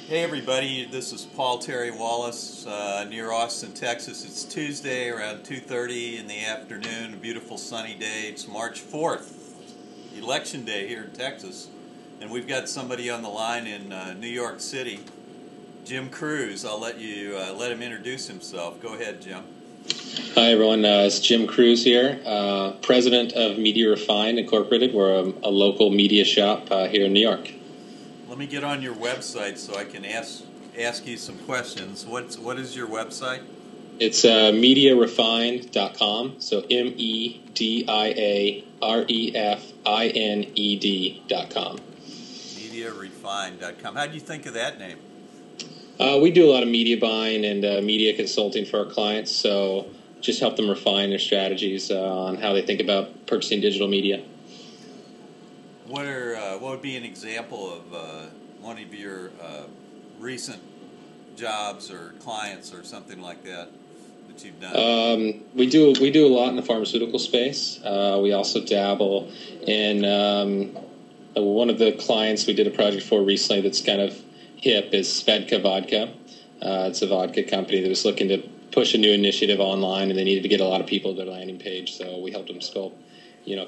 Hey everybody, this is Paul Terry Wallace near Austin, Texas. It's Tuesday around 2:30 in the afternoon, a beautiful sunny day. It's March 4th, Election Day here in Texas. And we've got somebody on the line in New York City, Jim Cruz. I'll let him introduce himself. Go ahead, Jim. Hi everyone, it's Jim Cruz here, president of Media Refined Incorporated. We're a local media shop here in New York. Let me get on your website so I can ask you some questions. What is your website? It's mediarefined.com, so mediarefined.com. Mediarefined.com. How do you think of that name? We do a lot of media buying and media consulting for our clients, so just help them refine their strategies on how they think about purchasing digital media. What would be an example of one of your recent jobs or clients or something like that you've done? We do a lot in the pharmaceutical space. We also dabble in one of the clients we did a project for recently that's kind of hip is Svedka Vodka. It's a vodka company that was looking to push a new initiative online, and they needed to get a lot of people to their landing page. So we helped them sculpt,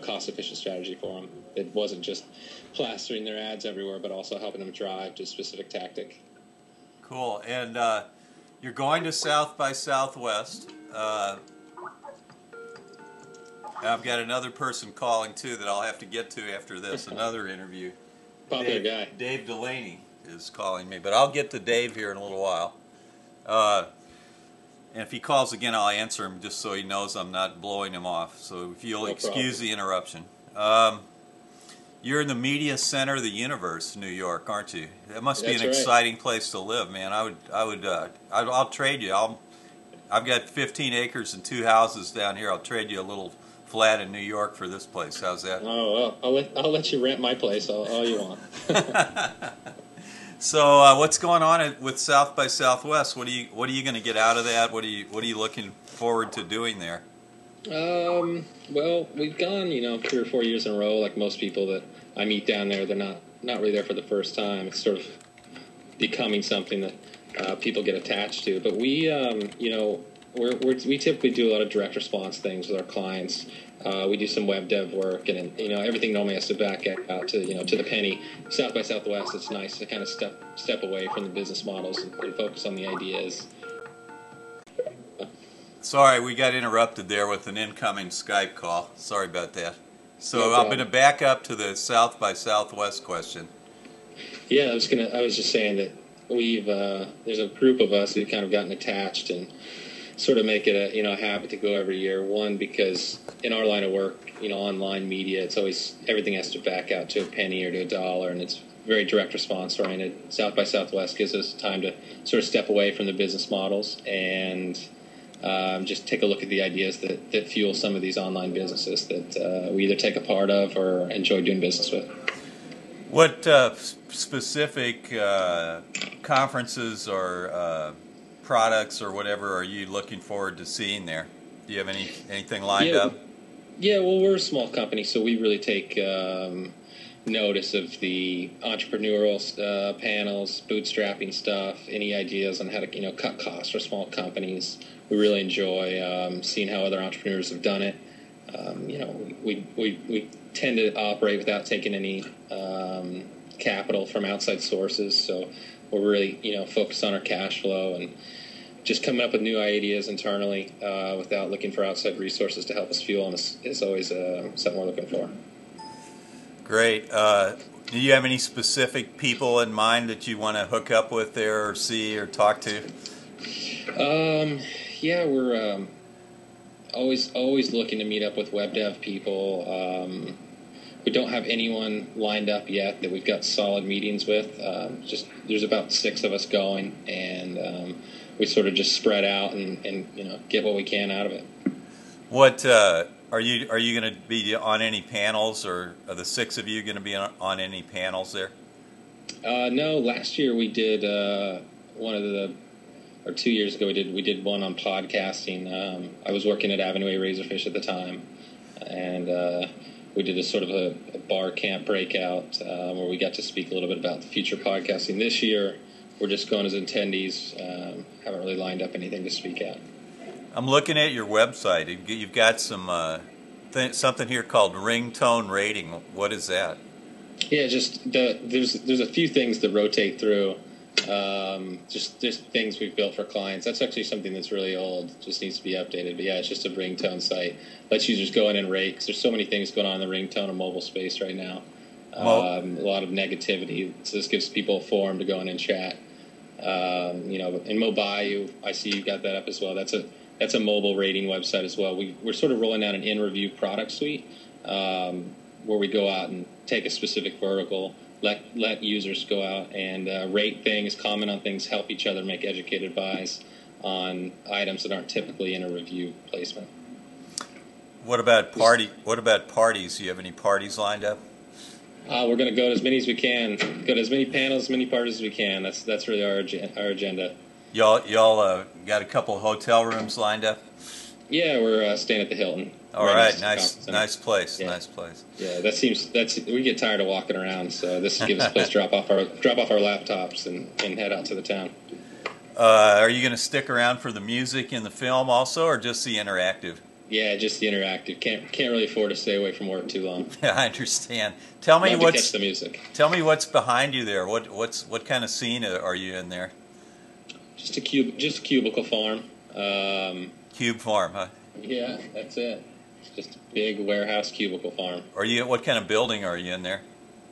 cost-efficient strategy for them. It wasn't just plastering their ads everywhere, but also helping them drive to a specific tactic. Cool. And you're going to South by Southwest. I've got another person calling, too, that I'll have to get to after this, another interview. Popular guy. Dave Delaney is calling me, but I'll get to Dave here in a little while. And if he calls again, I'll answer him just so he knows I'm not blowing him off. So if you'll excuse the interruption. You're in the media center of the universe, New York, aren't you? That must be an exciting place to live, man. I'll trade you. I've got 15 acres and 2 houses down here. I'll trade you a little flat in New York for this place. How's that? Oh, well, I'll let you rent my place all you want. So what's going on with South by Southwest? What are you going to get out of that? What are you looking forward to doing there? Well, we've gone 3 or 4 years in a row. Like most people that I meet down there, they're not really there for the first time. It's sort of becoming something that people get attached to. But we we typically do a lot of direct response things with our clients. We do some web dev work, and everything normally has to back out to to the penny. South by Southwest, it's nice to kind of step away from the business models and focus on the ideas. Sorry, we got interrupted there with an incoming Skype call. Sorry about that. So No I'm going to back up to the South by Southwest question. Yeah, I was just saying that there's a group of us who've kind of gotten attached and sort of make it a habit to go every year. One, because in our line of work, online media, it's always everything has to back out to a penny or to a dollar, and it's very direct response oriented. South by Southwest gives us time to sort of step away from the business models and just take a look at the ideas that fuel some of these online businesses that we either take a part of or enjoy doing business with. What specific conferences or products or whatever are you looking forward to seeing there? Do you have anything lined up? Yeah, well, we're a small company, so we really take notice of the entrepreneurial panels, bootstrapping stuff, any ideas on how to cut costs for small companies. We really enjoy seeing how other entrepreneurs have done it. We tend to operate without taking any capital from outside sources, so we're really focused on our cash flow and just coming up with new ideas internally without looking for outside resources to help us fuel them is always something we're looking for. Great. Do you have any specific people in mind that you want to hook up with there or see or talk to? Yeah, we're always looking to meet up with web dev people. We don't have anyone lined up yet that we've got solid meetings with. Just there's about 6 of us going, and we sort of just spread out and get what we can out of it. What are you going to be on any panels, or are the 6 of you going to be on any panels there? No, last year we did 2 years ago we did one on podcasting. I was working at Avenue A Razorfish at the time, and we did a sort of a bar camp breakout where we got to speak a little bit about the future podcasting. This year we're just going as attendees. Haven't really lined up anything to speak at. I'm looking at your website. You've got some something here called ringtone rating. What is that? Yeah, just there's a few things that rotate through. Just things we've built for clients. That's actually something that's really old. Just needs to be updated. But yeah, it's just a ringtone site. Lets users go in and rate, because there's so many things going on in the ringtone and mobile space right now. A lot of negativity. So this gives people a forum to go in and chat. In Mobile, I see you got that up as well. That's a mobile rating website as well. We're sort of rolling out an in-review product suite where we go out and take a specific vertical, let users go out and rate things, comment on things, help each other make educated buys on items that aren't typically in a review placement. What about parties? Do you have any parties lined up? We're going to go to as many as we can. Go to as many panels, as many parties as we can. That's really our agenda. Y'all got a couple hotel rooms lined up? Yeah, we're staying at the Hilton. All right, nice place. Yeah. Nice place. Yeah, we get tired of walking around, so this gives us a place to drop off our laptops and head out to the town. Are you going to stick around for the music in the film also, or just the interactive? Yeah, just the interactive. Can't really afford to stay away from work too long. Yeah, I understand. Tell me catch the music. Tell me what's behind you there. What kind of scene are you in there? Just a cubicle farm. Cube farm, huh? Yeah, that's it. It's just a big warehouse cubicle farm. What kind of building are you in there?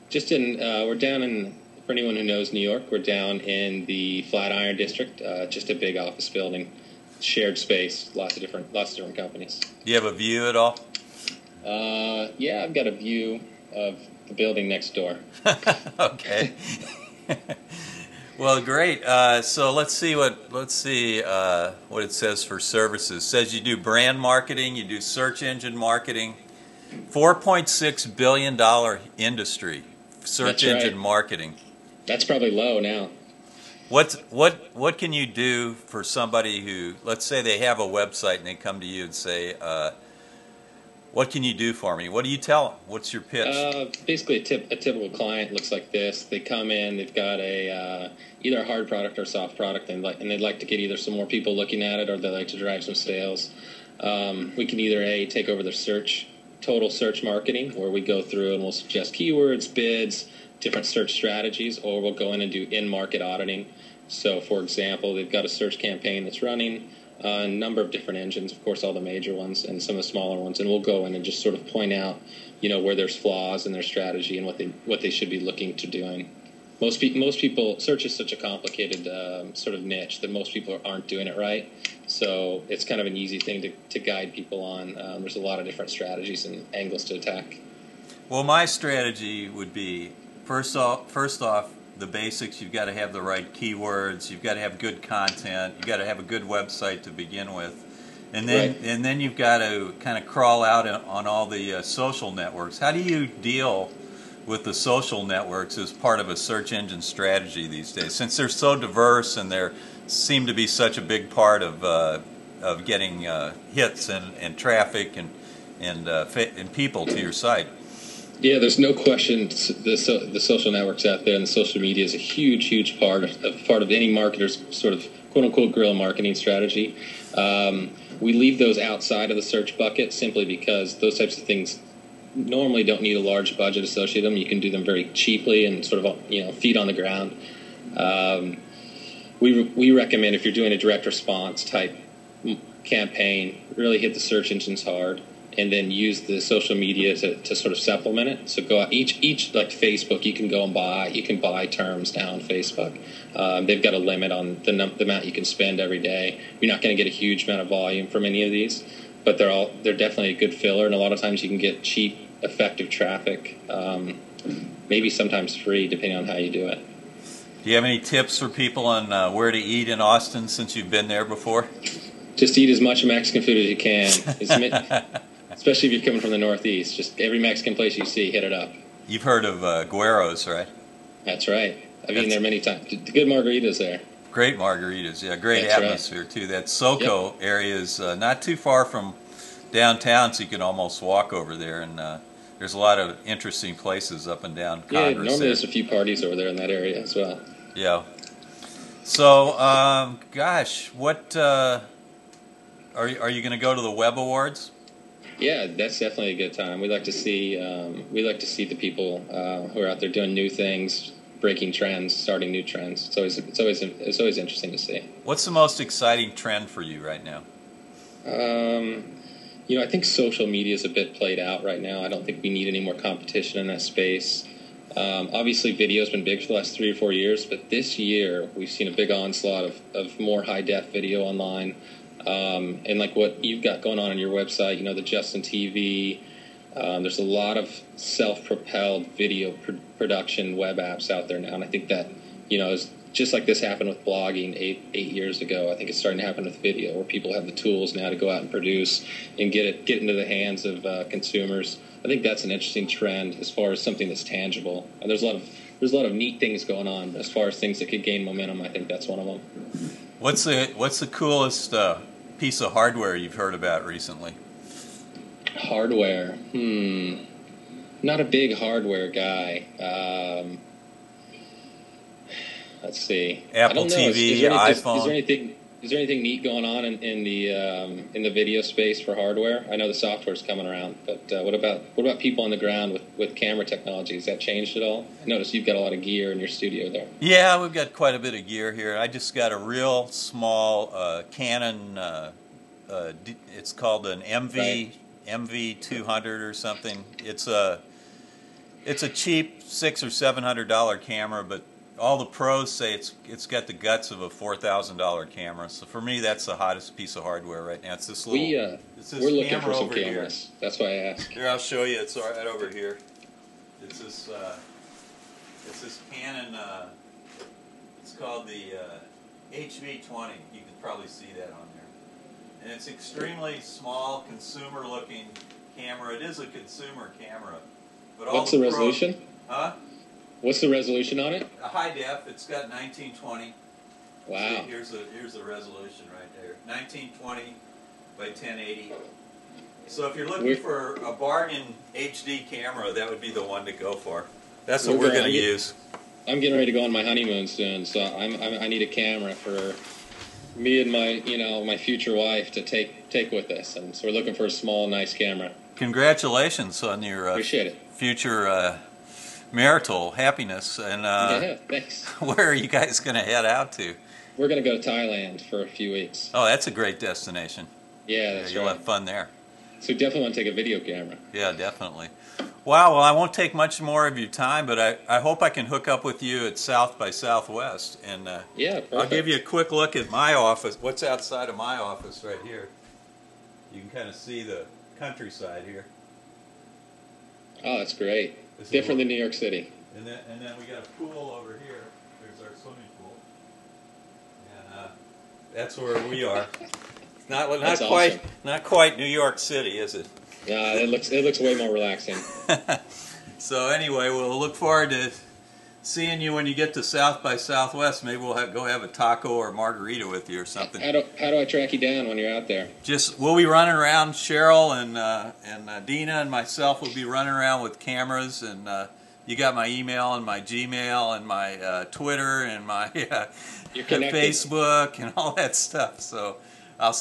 Just we're down in, for anyone who knows New York, we're down in the Flatiron district. Just a big office building. Shared space, lots of different companies. Do you have a view at all? Yeah, I've got a view of the building next door. Okay. Well, great. So let's see what it says for services. It says you do brand marketing, you do search engine marketing. $4.6 billion industry, search engine marketing. That's probably low now. What can you do for somebody who, let's say they have a website and they come to you and say, what can you do for me? What do you tell them? What's your pitch? Basically, a typical client looks like this. They come in, they've got either a hard product or a soft product, and they'd like to get either some more people looking at it, or they'd like to drive some sales. We can either take over their total search marketing, where we go through and we'll suggest keywords, bids, different search strategies, or we'll go in and do in-market auditing. So, for example, they've got a search campaign that's running, a number of different engines, of course, all the major ones and some of the smaller ones, and we'll go in and just sort of point out, where there's flaws in their strategy and what they should be looking to doing. Most people, search is such a complicated sort of niche that most people aren't doing it right. So it's kind of an easy thing to guide people on. There's a lot of different strategies and angles to attack. Well, my strategy would be, first off, the basics. You've got to have the right keywords. You've got to have good content. You've got to have a good website to begin with, and then you've got to kind of crawl out on all the social networks. How do you deal with the social networks as part of a search engine strategy these days, since they're so diverse and they seem to be such a big part of getting hits and traffic and people to your site? Yeah, there's no question the social networks out there and the social media is a huge part of any marketer's sort of quote-unquote guerrilla marketing strategy. We leave those outside of the search bucket simply because those types of things normally don't need a large budget associated with them. You can do them very cheaply and sort of, feet on the ground. We recommend, if you're doing a direct response type campaign, really hit the search engines hard, and then use the social media to sort of supplement it. So go out, each like Facebook, you can go and buy terms now on Facebook. They've got a limit on the amount you can spend every day. You're not going to get a huge amount of volume from any of these, but they're definitely a good filler, and a lot of times you can get cheap, effective traffic, maybe sometimes free, depending on how you do it. Do you have any tips for people on where to eat in Austin, since you've been there before? Just eat as much Mexican food as you can. Especially if you're coming from the Northeast. Just every Mexican place you see, hit it up. You've heard of Guero's, right? That's right. I've been there many times. Good margaritas there. Great margaritas, yeah. Great atmosphere, too. That SoCo area is not too far from downtown, so you can almost walk over there. And there's a lot of interesting places up and down Congress. Yeah, normally there's a few parties over there in that area as well. Yeah. So, gosh, what are you going to go to the Web Awards? Yeah, that's definitely a good time. We like to see the people who are out there doing new things, breaking trends, starting new trends. It's always interesting to see. What's the most exciting trend for you right now? I think social media is a bit played out right now. I don't think we need any more competition in that space. Obviously, video's been big for the last 3 or 4 years, but this year we've seen a big onslaught of more high-def video online. And like what you've got going on your website, the Justin TV, there's a lot of self-propelled video production web apps out there now. And I think that, is just like this happened with blogging eight years ago. I think it's starting to happen with video, where people have the tools now to go out and produce and get into the hands of consumers. I think that's an interesting trend as far as something that's tangible. And there's a lot of neat things going on, but as far as things that could gain momentum, I think that's one of them. What's the coolest piece of hardware you've heard about recently? Hardware? Not a big hardware guy. Let's see. Apple TV, iPhone. Is there anything neat going on in the video space for hardware? I know the software's coming around, but what about people on the ground with camera technology? Has that changed at all? I noticed you've got a lot of gear in your studio there. Yeah, we've got quite a bit of gear here. I just got a real small Canon. It's called an MV200 or something. It's a cheap $600 or $700 camera, but all the pros say it's got the guts of a $4,000 camera. So for me, that's the hottest piece of hardware right now. It's this little. We're looking for some cameras. Here. That's why I asked. Here, I'll show you. It's right over here. It's this Canon. It's called the HV20. You can probably see that on there. And it's extremely small, consumer-looking camera. It is a consumer camera. But what's the resolution? Huh? What's the resolution on it? A high def. It's got 1920. Wow. See, here's the resolution right there. 1920 by 1080. So if you're looking for a bargain HD camera, that would be the one to go for. That's what we're going to use. I'm getting ready to go on my honeymoon soon, so I need a camera for me and my future wife to take with us, and so we're looking for a small, nice camera. Congratulations on your appreciate it. Future marital happiness. And yeah, thanks. Where are you guys going to head out to? We're going to go to Thailand for a few weeks. Oh, that's a great destination. Yeah, that's you'll have fun there. So definitely want to take a video camera. Yeah, definitely. Wow, well, I won't take much more of your time, but I hope I can hook up with you at South by Southwest. And yeah, perfect. I'll give you a quick look at my office. What's outside of my office right here? You can kind of see the countryside here. Oh, that's great. Different than New York City. And then we got a pool over here. There's our swimming pool. And that's where we are. Not quite New York City, is it? Yeah, it looks way more relaxing. So anyway, we'll look forward to seeing you when you get to South by Southwest. Maybe we'll go have a taco or a margarita with you or something. How do I track you down when you're out there? We'll be running around. Cheryl and Dina and myself will be running around with cameras, and you got my email and my Gmail and my Twitter and my Facebook and all that stuff. So I'll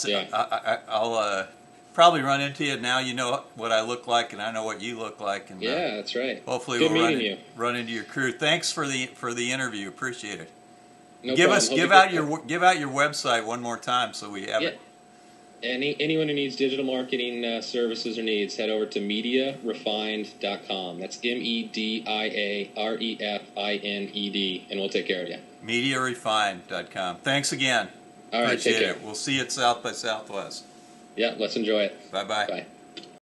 probably run into you. Now you know what I look like, and I know what you look like. And yeah, that's right. Hopefully we'll run into your crew. Thanks for the interview. Appreciate it. No give problem. Give out your website one more time so we have it. Anyone who needs digital marketing services or needs, head over to MediaRefined.com. That's MediaRefined, and we'll take care of you. MediaRefined.com. Thanks again. All right, Appreciate take care. We'll see you at South by Southwest. Yeah, let's enjoy it. Bye-bye. Bye.